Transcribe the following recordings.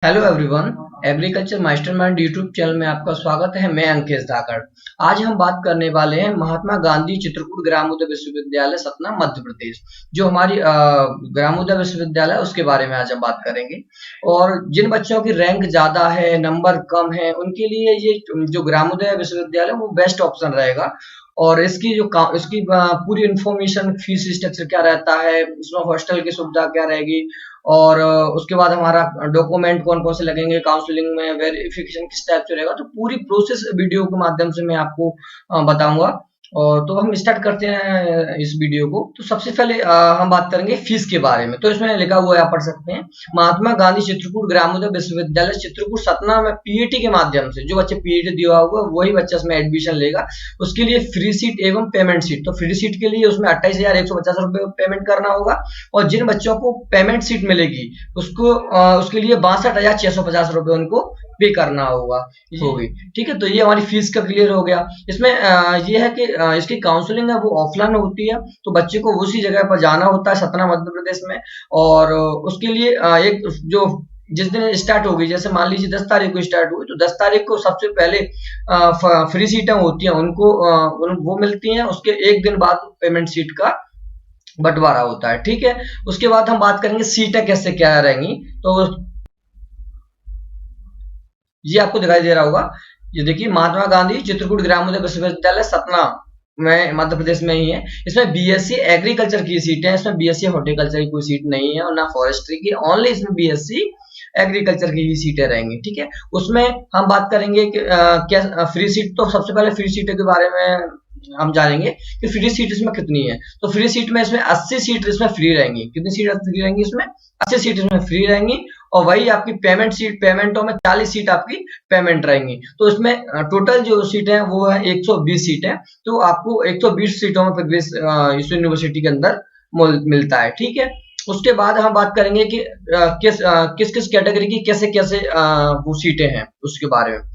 Hello everyone. Agriculture mastermind YouTube channel में आपका स्वागत है। मैं अंकेश धाकड़। आज हम बात करने वाले हैं महात्मा गांधी चित्रकूट ग्रामोदय विश्वविद्यालय सतना मध्य प्रदेश। जो हमारी ग्रामोदय विश्वविद्यालय है उसके बारे में आज हम बात करेंगे। और जिन बच्चों की रैंक ज्यादा है, नंबर कम है, उनके लिए ये जो ग्रामोदय विश्वविद्यालय वो बेस्ट ऑप्शन रहेगा। और इसकी पूरी इंफॉर्मेशन, फीस स्ट्रक्चर क्या रहता है, उसमें हॉस्टल की सुविधा क्या रहेगी, और उसके बाद हमारा डॉक्यूमेंट कौन कौन से लगेंगे, काउंसलिंग में वेरिफिकेशन किस टाइप से रहेगा, तो पूरी प्रोसेस वीडियो के माध्यम से मैं आपको बताऊंगा। और तो हम स्टार्ट करते हैं इस वीडियो को। तो सबसे पहले हम बात करेंगे फीस के बारे में। तो इसमें लिखा हुआ है, आप पढ़ सकते हैं, महात्मा गांधी चित्रकूट ग्रामोदय विश्वविद्यालय चित्रकूट सतना में पीईटी के माध्यम से, जो बच्चे पीईटी दिया हुआ वही बच्चा इसमें एडमिशन लेगा। उसके लिए फ्री सीट एवं पेमेंट सीट। तो फ्री सीट के लिए उसमें 28,150 रुपए पेमेंट करना होगा। और जिन बच्चों को पेमेंट सीट मिलेगी उसके लिए 62,650 रुपए उनको पे करना होगी। ठीक है, तो ये हमारी फीस का क्लियर हो गया। इसमें ये है कि इसकी काउंसलिंग है वो ऑफलाइन होती है, तो बच्चे को उसी जगह पर जाना होता है सतना मध्य प्रदेश में। और उसके लिए एक जो जिस दिन स्टार्ट होगी, जैसे मान लीजिए 10 तारीख को स्टार्ट हुई, तो 10 तारीख को सबसे पहले फ्री सीटें होती हैं उनको वो मिलती हैं। उसके एक दिन बाद पेमेंट सीट का बंटवारा होता है। ठीक है, उसके बाद हम बात करेंगे सीटें कैसे क्या रहेंगी। तो ये आपको दिखाई दे रहा होगा, ये देखिए, महात्मा गांधी चित्रकूट ग्रामोदय विश्वविद्यालय सतना में मध्य प्रदेश में ही है। इसमें बीएससी एग्रीकल्चर की सीटें हैं, इसमें बीएससी हॉर्टिकल्चर की कोई सीट नहीं है और ना फॉरेस्ट्री की, ओनली इसमें बीएससी एग्रीकल्चर की ही सीटें रहेंगी। ठीक है, उसमें हम बात करेंगे कि क्या फ्री सीट। तो सबसे पहले फ्री सीटों के बारे में हम जानेंगे कि फ्री सीट इसमें कितनी है। तो फ्री सीट में इसमें 80 सीट इसमें फ्री रहेंगी। कितनी सीट फ्री रहेंगी इसमें? 80 सीट इसमें फ्री रहेंगी। और वही आपकी पेमेंटों में 40 सीट आपकी पेमेंट रहेंगी। तो इसमें टोटल जो सीटें हैं वो है 120 सीटें। तो आपको 120 सीटों में प्रवेश इस यूनिवर्सिटी के अंदर मिलता है। ठीक है, उसके बाद हम बात करेंगे कि किस किस कैटेगरी की कैसे कैसे वो सीटें हैं उसके बारे में।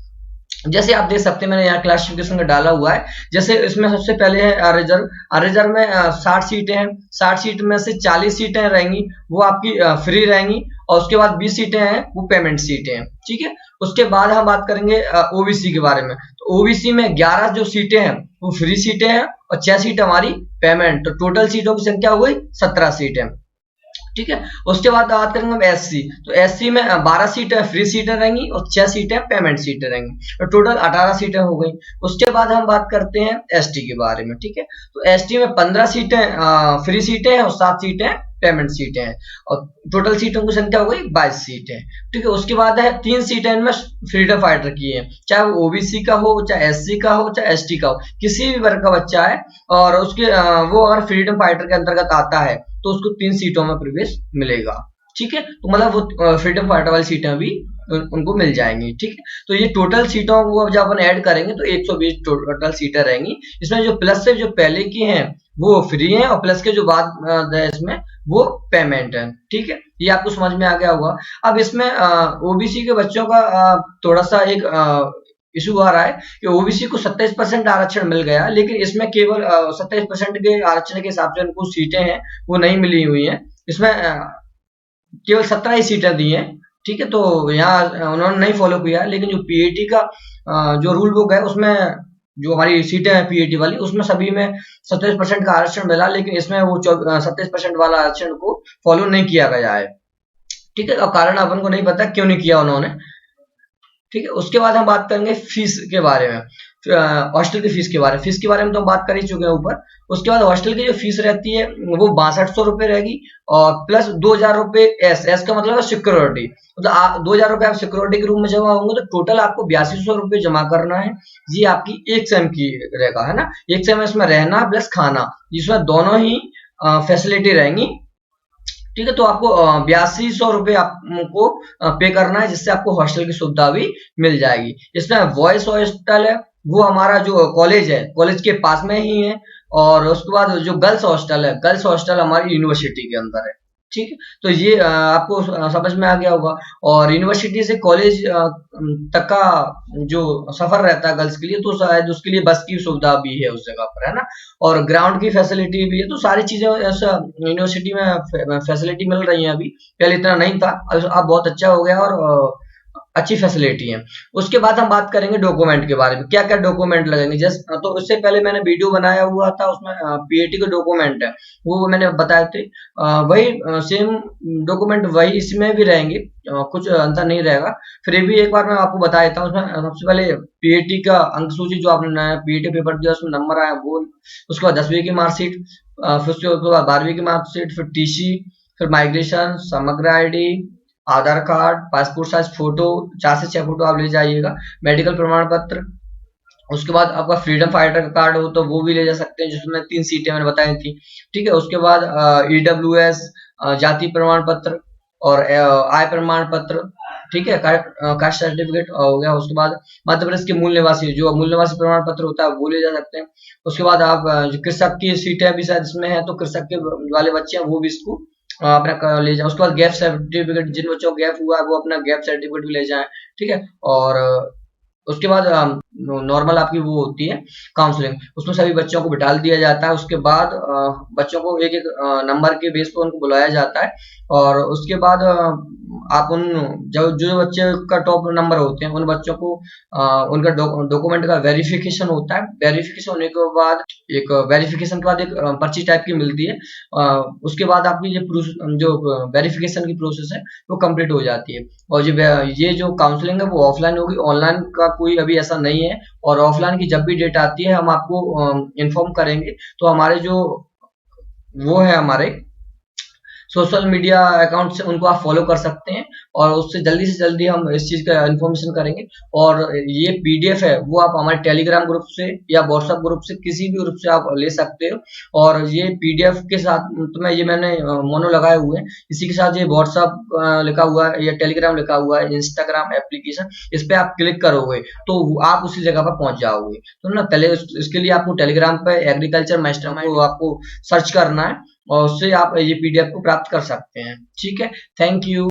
जैसे आप देख सकते हैं, मैंने यहाँ क्लासिफिकेशन का डाला हुआ है। जैसे इसमें सबसे पहले है रिजर्व। रिजर्व में 60 सीटें हैं। 60 सीट में से 40 सीटें रहेंगी वो आपकी फ्री रहेंगी। और उसके बाद 20 सीटें हैं वो पेमेंट सीटें हैं। ठीक है, उसके बाद हम बात करेंगे ओबीसी के बारे में। तो ओबीसी में 11 जो सीटें हैं वो फ्री सीटें हैं और 6 सीट हमारी पेमेंट। तो टोटल सीटों की संख्या हो गई 17 सीटें। ठीक है, उसके बाद बात करेंगे हम एससी। तो एससी में 12 सीटें फ्री सीटें रहेंगी और 6 सीटें पेमेंट सीटें रहेंगी। तो टोटल 18 सीटें हो गई। उसके बाद हम बात करते हैं एसटी के बारे में। ठीक है, तो एसटी में 15 सीटें फ्री सीटें हैं और 7 सीटें पेमेंट सीटें हैं। और टोटल सीटों की संख्या हो गई 22 सीटें। ठीक है, उसके बाद है 3 सीटें इनमें फ्रीडम फाइटर की है, चाहे वो ओबीसी का हो, चाहे एससी का हो, चाहे एसटी का हो, किसी भी वर्ग का बच्चा है और उसके वो अगर फ्रीडम फाइटर के अंतर्गत आता है तो उसको 3 सीटों में प्रवेश मिलेगा। ठीक है, तो मतलब वो फ्रीडम फाइटर वाली सीटें भी उनको मिल जाएंगी। ठीक है, तो ये टोटल सीटों को जब अपन ऐड करेंगे तो 120 टोटल सीटें रहेंगी। इसमें जो प्लस से जो पहले की हैं वो फ्री हैं और प्लस के जो बाद इसमें वो पेमेंट है। ठीक है, ये आपको समझ में आ गया होगा। अब इसमें ओबीसी के बच्चों का थोड़ा सा एक इशू आ रहा है कि ओबीसी को 27% आरक्षण मिल गया, लेकिन इसमें केवल 27% के आरक्षण के हिसाब से उनको सीटें हैं वो नहीं मिली हुई हैं। इसमें केवल 17 ही सीटें दी हैं। ठीक है, तो यहाँ उन्होंने नहीं फॉलो किया, लेकिन जो पीएटी का जो रूल बुक है उसमें जो हमारी सीटें हैं पीएटी वाली, उसमें सभी में 27% का आरक्षण मिला, लेकिन इसमें वो 27% वाला आरक्षण को फॉलो नहीं किया गया है। ठीक है, अब कारण अपन को नहीं पता क्यों नहीं किया उन्होंने। ठीक है, उसके बाद हम बात करेंगे फीस के बारे में। हॉस्टल की फीस के बारे में तो हम बात कर ही चुके हैं ऊपर। उसके बाद हॉस्टल की जो फीस रहती है वो 6200 रुपए रहेगी। और प्लस 2000 रुपए एस का मतलब है सिक्योरिटी। मतलब 2000 रुपए आप सिक्योरिटी के रूम में जमा होंगे तो टोटल आपको 8200 रुपए जमा करना है। ये आपकी एक सेम की रहेगा, है ना। एक सेम इसमें रहना प्लस खाना, जिसमें दोनों ही फैसिलिटी रहेंगी। ठीक है, तो आपको 8200 रुपए आपको पे करना है, जिससे आपको हॉस्टल की सुविधा भी मिल जाएगी। इसमें बॉयज हॉस्टल है वो हमारा जो कॉलेज है, कॉलेज के पास में ही है। और उसके बाद जो गर्ल्स हॉस्टल है, गर्ल्स हॉस्टल हमारी यूनिवर्सिटी के अंदर है। ठीक है, तो ये आपको समझ में आ गया होगा। और यूनिवर्सिटी से कॉलेज तक का जो सफर रहता है गर्ल्स के लिए, तो शायद उसके लिए बस की सुविधा भी है उस जगह पर, है ना। और ग्राउंड की फैसिलिटी भी है, तो सारी चीजें ऐसा यूनिवर्सिटी में फैसिलिटी मिल रही है अभी। पहले इतना नहीं था, अब बहुत अच्छा हो गया, और अच्छी फैसिलिटी है। उसके बाद हम बात करेंगे डॉक्यूमेंट के बारे में, क्या क्या डॉक्यूमेंट लगेंगे। जस्ट तो उससे पहले मैंने वीडियो बनाया हुआ था, उसमें पीएटी के डॉक्यूमेंट है, वो मैंने बताए थे। वही सेम डॉक्यूमेंट वही इसमें भी रहेंगे, कुछ अंतर नहीं रहेगा। फिर भी एक बार मैं आपको बता देता हूँ। उसमें सबसे पहले पीएटी का अंक सूची, जो आपने पीएटी पेपर दिया उसमें नंबर आया वो। उसके बाद 10वीं की मार्कशीट, फिर उसके बाद 12वीं की मार्कशीट, फिर टीसी, फिर माइग्रेशन, समग्र आईडी, आधार कार्ड, पासपोर्ट साइज फोटो, 4 से 6 फोटो आप ले जाइएगा, मेडिकल प्रमाण पत्र। उसके बाद आपका फ्रीडम फाइटर का कार्ड हो तो वो भी ले जा सकते हैं, जिसमें 3 सीटें मैंने बताई थी। ठीक है, उसके बाद ईडब्ल्यूएस, जाति प्रमाण पत्र, और आय प्रमाण पत्र। ठीक है, कास्ट सर्टिफिकेट हो गया। उसके बाद मध्य प्रदेश के मूल निवासी, जो मूल निवासी प्रमाण पत्र होता है वो ले जा सकते हैं। उसके बाद आप जो कृषक की सीटें भी शायद इसमें है, तो कृषक के वाले बच्चे हैं वो भी इसको अपना ले जाए। उसके बाद गैप सर्टिफिकेट, जिन बच्चों को गैप हुआ है वो अपना गैप सर्टिफिकेट भी ले जाए। ठीक है, और उसके बाद नॉर्मल आपकी वो होती है काउंसलिंग, उसमें सभी बच्चों को बिठा दिया जाता है। उसके बाद बच्चों को एक एक नंबर के बेस पर उनको बुलाया जाता है। और उसके बाद आप उन जो जो बच्चे का टॉप नंबर होते हैं उन बच्चों को उनका डॉक्यूमेंट का वेरिफिकेशन होता है। वेरिफिकेशन होने के बाद एक पर्ची टाइप की मिलती है। उसके बाद आपकी जो वेरिफिकेशन की प्रोसेस है वो कंप्लीट हो जाती है। और ये जो काउंसलिंग है वो ऑफलाइन होगी, ऑनलाइन का कोई अभी ऐसा नहीं है। और ऑफलाइन की जब भी डेट आती है हम आपको इन्फॉर्म करेंगे। तो हमारे जो वो है हमारे सोशल मीडिया अकाउंट से उनको आप फॉलो कर सकते हैं, और उससे जल्दी से जल्दी हम इस चीज़ का इन्फॉर्मेशन करेंगे। और ये पीडीएफ है वो आप हमारे टेलीग्राम ग्रुप से या व्हाट्सएप ग्रुप से, किसी भी ग्रुप से आप ले सकते हो। और ये पीडीएफ के साथ तो मैंने मोनो लगाए हुए हैं, इसी के साथ ये व्हाट्सएप लिखा हुआ है या टेलीग्राम लिखा हुआ है, इंस्टाग्राम एप्लीकेशन, इस पे आप क्लिक करोगे तो आप उसी जगह पर पहुंच जाओगे। तो ना पहले इसके लिए आपको टेलीग्राम पे एग्रीकल्चर मास्टरमाइंड को आपको सर्च करना है, और उससे आप ये पीडीएफ को प्राप्त कर सकते हैं। ठीक है, थैंक यू।